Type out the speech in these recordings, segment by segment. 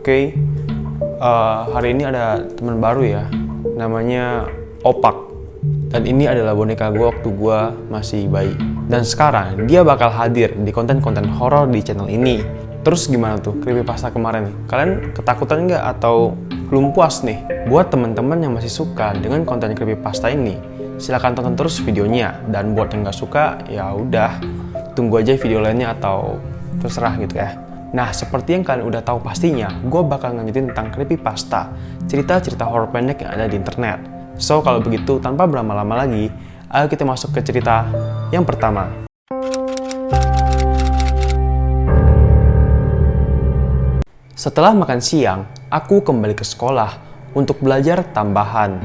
Oke. Hari ini ada teman baru ya, namanya Opak. Dan ini adalah boneka gue waktu gue masih bayi. Dan sekarang dia bakal hadir di konten-konten horor di channel ini. Terus gimana tuh creepypasta kemarin nih? Kalian ketakutan nggak atau belum puas nih? Buat teman-teman yang masih suka dengan konten creepypasta ini, silahkan tonton terus videonya. Dan buat yang nggak suka, ya udah tunggu aja video lainnya atau terserah gitu ya. Nah, seperti yang kalian udah tahu pastinya, gue bakal ngelanjutin tentang creepypasta, cerita-cerita horor pendek yang ada di internet. So, kalau begitu, tanpa berlama-lama lagi, ayo kita masuk ke cerita yang pertama. Setelah makan siang, aku kembali ke sekolah untuk belajar tambahan.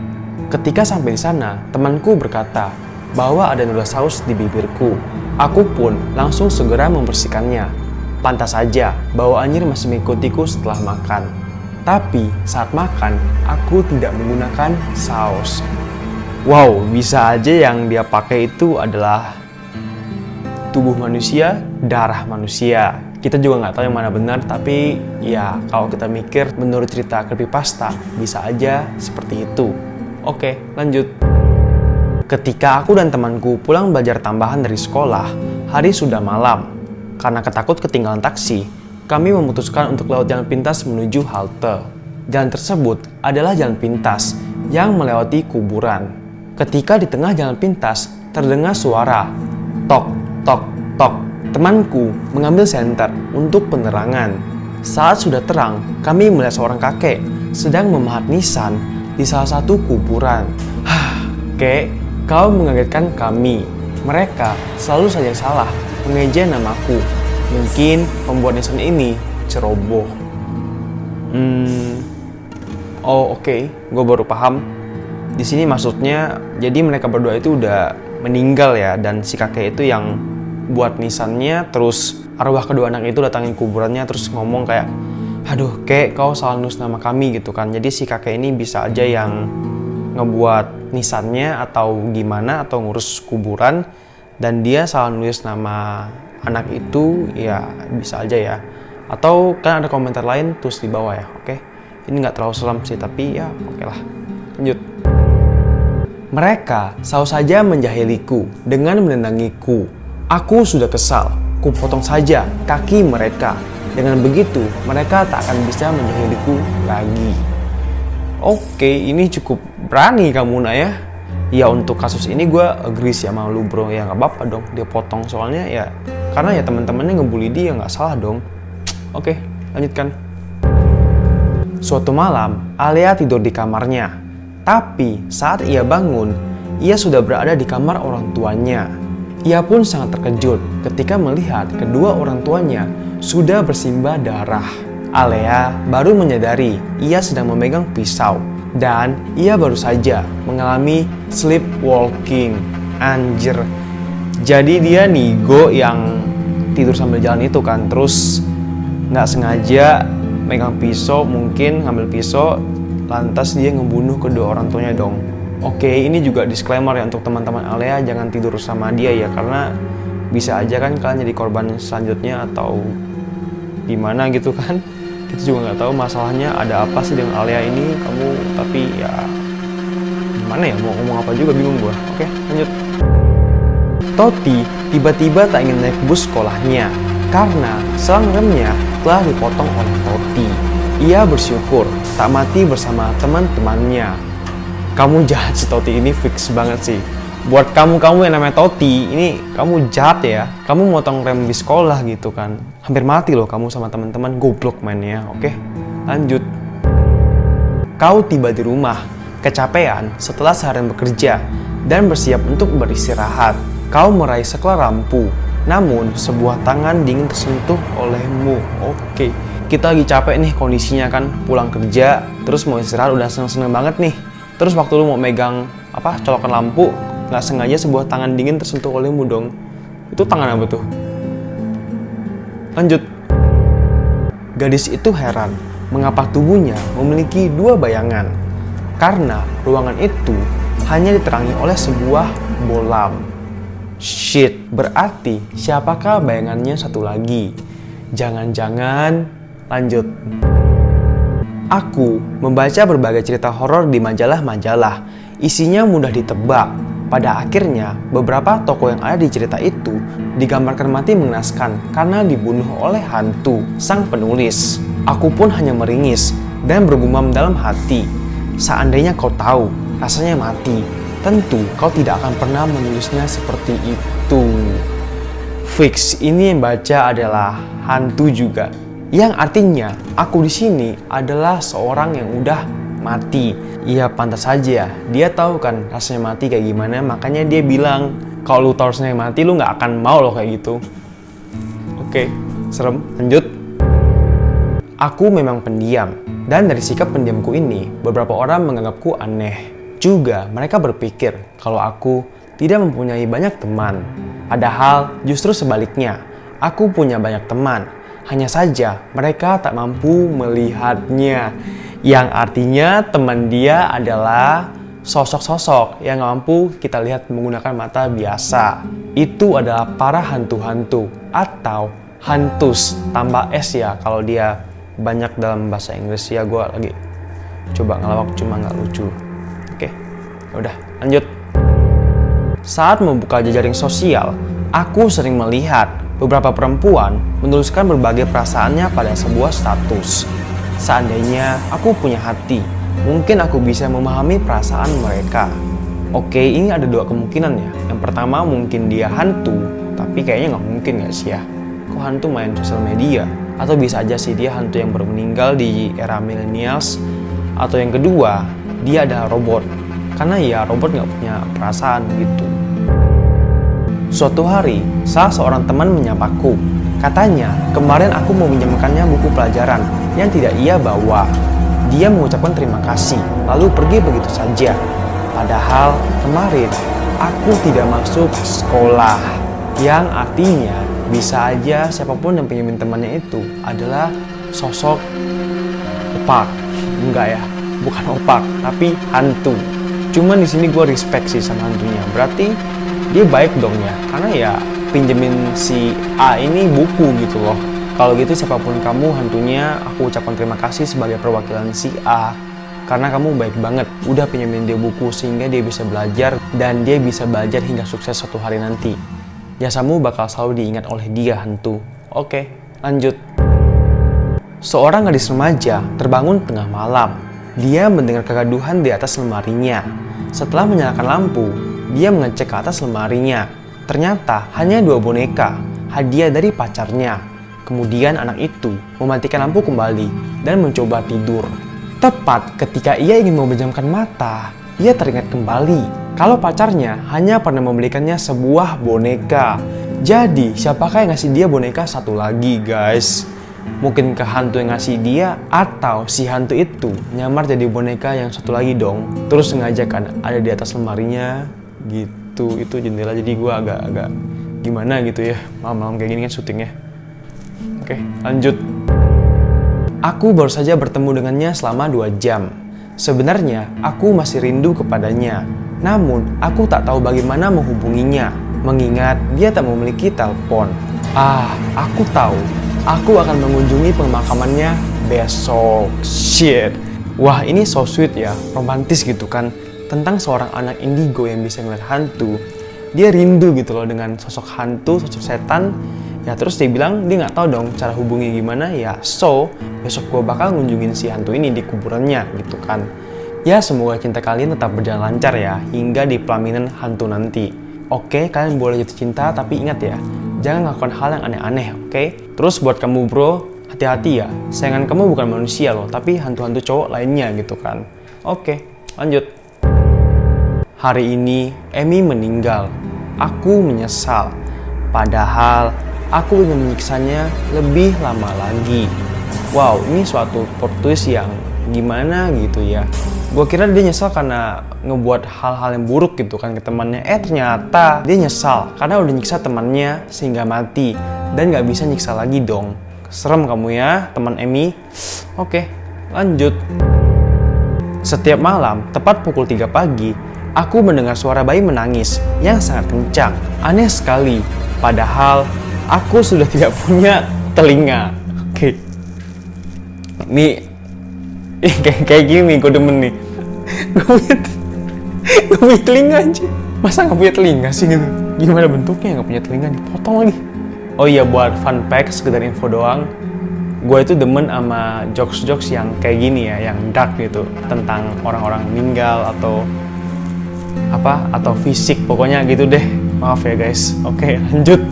Ketika sampai di sana, temanku berkata bahwa ada noda saus di bibirku. Aku pun langsung segera membersihkannya. Pantas saja, bau anjir masih mengikutiku setelah makan. Tapi saat makan, aku tidak menggunakan saus. Wow, bisa aja yang dia pakai itu adalah tubuh manusia, darah manusia. Kita juga nggak tahu yang mana benar, tapi ya kalau kita mikir menurut cerita creepypasta, bisa aja seperti itu. Oke, lanjut. Ketika aku dan temanku pulang belajar tambahan dari sekolah, hari sudah malam. Karena ketakut ketinggalan taksi, kami memutuskan untuk lewat jalan pintas menuju halte. Jalan tersebut adalah jalan pintas yang melewati kuburan. Ketika di tengah jalan pintas, terdengar suara tok, tok, tok. Temanku mengambil senter untuk penerangan. Saat sudah terang, kami melihat seorang kakek sedang memahat nisan di salah satu kuburan. Kek, kau mengagetkan kami. Mereka selalu saja salah mengeja namaku. Mungkin pembuat nisan ini ceroboh. Oke. Gue baru paham. Di sini maksudnya, jadi mereka berdua itu udah meninggal ya, dan si kakek itu yang buat nisannya. Terus arwah kedua anak itu datangin kuburannya terus ngomong kayak, aduh kek, kau salah nulis nama kami gitu kan. Jadi si kakek ini bisa aja yang ngebuat nisannya atau gimana, atau ngurus kuburan, dan dia salah nulis nama anak itu, ya bisa aja ya. Atau kan ada komentar lain, tulis di bawah ya, oke? Ini nggak terlalu seram sih, tapi ya oke lah. Lanjut. Mereka selalu saja menjahiliku dengan menendangiku. Aku sudah kesal, ku potong saja kaki mereka. Dengan begitu, mereka tak akan bisa menjahiliku lagi. Oke, ini cukup berani kamu nak ya. Ya untuk kasus ini gue agree sih sama lu bro, ya nggak apa-apa dong dia potong, soalnya ya karena ya teman-temannya ngebully dia, nggak salah dong. Oke, lanjutkan. Suatu malam, Alia tidur di kamarnya, tapi saat ia bangun, ia sudah berada di kamar orang tuanya. Ia pun sangat terkejut ketika melihat kedua orang tuanya sudah bersimbah darah. Alia baru menyadari ia sedang memegang pisau. Dan ia baru saja mengalami sleepwalking. Anjir. Jadi dia nigo yang tidur sambil jalan itu kan. Terus gak sengaja megang pisau, mungkin ngambil pisau, lantas dia ngebunuh kedua orang tuanya dong. Oke, ini juga disclaimer ya untuk teman-teman Alia, jangan tidur sama dia ya. Karena bisa aja kan kalian jadi korban selanjutnya atau gimana gitu kan. Kita juga nggak tahu masalahnya ada apa sih dengan Alia ini, kamu, tapi ya gimana ya, mau ngomong apa juga bingung gua. Oke, lanjut. Toti tiba-tiba tak ingin naik bus sekolahnya karena selang remnya telah dipotong oleh Toti. Ia bersyukur tak mati bersama teman-temannya. Kamu jahat si Toti ini, fix banget sih. Buat kamu yang namanya Toti, ini kamu jahat ya. Kamu motong rem di sekolah gitu kan. Hampir mati loh kamu sama teman-teman, goblok mainnya. Oke, lanjut. Kau tiba di rumah, kecapean setelah seharian bekerja dan bersiap untuk beristirahat. Kau meraih sekelar lampu, namun sebuah tangan dingin tersentuh olehmu. Oke, kita lagi capek nih kondisinya kan, pulang kerja, terus mau istirahat udah seneng-seneng banget nih. Terus waktu lu mau megang colokan lampu, nggak sengaja sebuah tangan dingin tersentuh olehmu dong. Itu tangan apa tuh? Lanjut. Gadis itu heran mengapa tubuhnya memiliki dua bayangan. Karena ruangan itu hanya diterangi oleh sebuah bolam. Shit, berarti siapakah bayangannya satu lagi? Jangan-jangan. Lanjut. Aku membaca berbagai cerita horor di majalah-majalah. Isinya mudah ditebak. Pada akhirnya, beberapa tokoh yang ada di cerita itu digambarkan mati mengenaskan karena dibunuh oleh hantu sang penulis. Aku pun hanya meringis dan bergumam dalam hati. Seandainya kau tahu rasanya mati, tentu kau tidak akan pernah menulisnya seperti itu. Fix, ini yang baca adalah hantu juga. Yang artinya, aku di sini adalah seorang yang udah mati. Iya, pantas saja. Dia tahu kan rasanya mati kayak gimana, makanya dia bilang, kalau lu tahu rasanya mati, lu nggak akan mau loh kayak gitu. Oke, serem. Lanjut. Aku memang pendiam, dan dari sikap pendiamku ini, beberapa orang menganggapku aneh. Juga, mereka berpikir kalau aku tidak mempunyai banyak teman. Padahal, justru sebaliknya, aku punya banyak teman. Hanya saja, mereka tak mampu melihatnya. Yang artinya teman dia adalah sosok-sosok yang mampu kita lihat menggunakan mata biasa. Itu adalah para hantu-hantu atau hantus tambah S ya kalau dia banyak dalam bahasa Inggris. Ya gue lagi coba ngelawak cuma nggak lucu. Oke, udah lanjut. Saat membuka jejaring sosial, aku sering melihat beberapa perempuan menuliskan berbagai perasaannya pada sebuah status. Seandainya aku punya hati, mungkin aku bisa memahami perasaan mereka. Oke, ini ada dua kemungkinan ya. Yang pertama mungkin dia hantu, tapi kayaknya nggak mungkin nggak sih ya? Kok hantu main sosial media? Atau bisa aja sih dia hantu yang baru meninggal di era millennials. Atau yang kedua, dia adalah robot. Karena ya robot nggak punya perasaan gitu. Suatu hari, salah seorang teman menyapaku. Katanya, kemarin aku mau meminjamkannya buku pelajaran yang tidak ia bawa. Dia mengucapkan terima kasih, lalu pergi begitu saja. Padahal kemarin aku tidak masuk sekolah. Yang artinya bisa aja siapapun yang pinjemin temannya itu adalah sosok opak. Enggak ya, bukan opak, tapi hantu. Cuman di sini gue respect sih sama hantunya. Berarti dia baik dong ya, karena ya pinjemin si A ini buku gitu loh. Kalau gitu siapapun kamu hantunya, aku ucapkan terima kasih sebagai perwakilan si A. Karena kamu baik banget, udah pinjemin dia buku sehingga dia bisa belajar dan dia bisa belajar hingga sukses suatu hari nanti. Jasamu bakal selalu diingat oleh dia hantu. Oke, lanjut. Seorang gadis remaja terbangun tengah malam. Dia mendengar kegaduhan di atas lemarinya. Setelah menyalakan lampu, dia mengecek ke atas lemarinya. Ternyata hanya 2 boneka, hadiah dari pacarnya. Kemudian anak itu mematikan lampu kembali dan mencoba tidur. Tepat ketika ia ingin memejamkan mata, ia teringat kembali kalau pacarnya hanya pernah membelikannya sebuah boneka. Jadi siapakah yang ngasih dia boneka satu lagi guys? Mungkin ke hantu yang ngasih dia, atau si hantu itu nyamar jadi boneka yang satu lagi dong. Terus sengaja kan ada di atas lemarinya gitu. Itu jendela, jadi gue agak gimana gitu ya malam-malam kayak gini kan syutingnya. Oke, lanjut. Aku baru saja bertemu dengannya selama 2 jam. Sebenarnya aku masih rindu kepadanya. Namun aku tak tahu bagaimana menghubunginya, mengingat dia tak memiliki telepon. Aku tahu. Aku akan mengunjungi pemakamannya besok. Shit. Wah, ini so sweet ya, romantis gitu kan. Tentang seorang anak indigo yang bisa ngeliat hantu. Dia rindu gitu loh dengan sosok hantu, sosok setan. Ya terus dia bilang dia nggak tahu dong cara hubungi gimana ya. So, besok gue bakal ngunjungin si hantu ini di kuburannya gitu kan. Ya semoga cinta kalian tetap berjalan lancar ya, hingga di pelaminan hantu nanti. Oke, kalian boleh jatuh cinta, tapi ingat ya, jangan lakukan hal yang aneh-aneh, oke? Terus buat kamu bro, hati-hati ya, sayangan kamu bukan manusia loh, tapi hantu-hantu cowok lainnya gitu kan. Oke, lanjut. Hari ini, Emi meninggal. Aku menyesal. Padahal, aku ingin menyiksanya lebih lama lagi. Wow, ini suatu plot twist yang gimana gitu ya. Gue kira dia nyesal karena ngebuat hal-hal yang buruk gitu kan ke temannya. Ternyata dia nyesal karena udah nyiksa temannya sehingga mati. Dan gak bisa nyiksa lagi dong. Serem kamu ya, teman Emi. Oke, lanjut. Setiap malam, tepat pukul 3 pagi, aku mendengar suara bayi menangis yang sangat kencang. Aneh sekali, padahal aku sudah tidak punya telinga. Oke. Ini Kayak gini gue demen nih. Gue punya telinga aja. Masa nggak punya telinga sih gitu? Gimana bentuknya nggak punya telinga, dipotong lagi. Oh iya, buat fun fact, sekedar info doang. Gue itu demen sama jokes-jokes yang kayak gini ya, yang dark gitu, tentang orang-orang meninggal atau fisik, pokoknya gitu deh. Maaf ya guys. Oke, lanjut.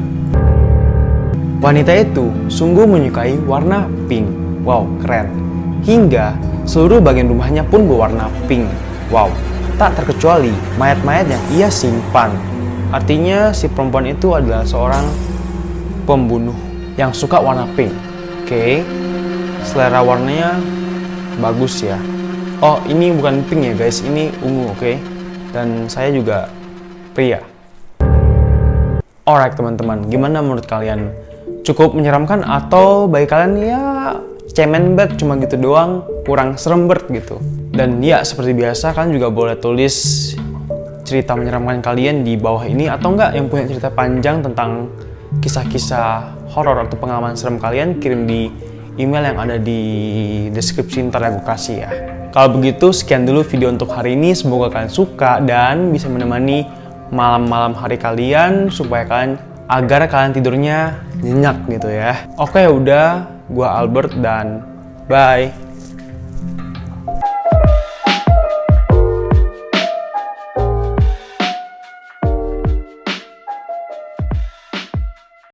Wanita itu sungguh menyukai warna pink. Wow, keren. Hingga seluruh bagian rumahnya pun berwarna pink. Wow, tak terkecuali mayat-mayat yang ia simpan. Artinya si perempuan itu adalah seorang pembunuh yang suka warna pink. Oke, selera warnanya bagus ya. Oh, ini bukan pink ya guys, ini ungu, oke. Dan saya juga pria. Alright teman-teman, gimana menurut kalian? Cukup menyeramkan atau bagi kalian ya cemen banget, cuma gitu doang, kurang serem banget gitu? Dan ya seperti biasa, kalian juga boleh tulis cerita menyeramkan kalian di bawah ini, atau enggak yang punya cerita panjang tentang kisah-kisah horor atau pengalaman serem kalian, kirim di email yang ada di deskripsi ntar yang gue kasih ya. Kalau begitu sekian dulu video untuk hari ini, semoga kalian suka dan bisa menemani malam-malam hari kalian agar kalian tidurnya nyenyak gitu ya. Oke, udah, gua Albert dan bye.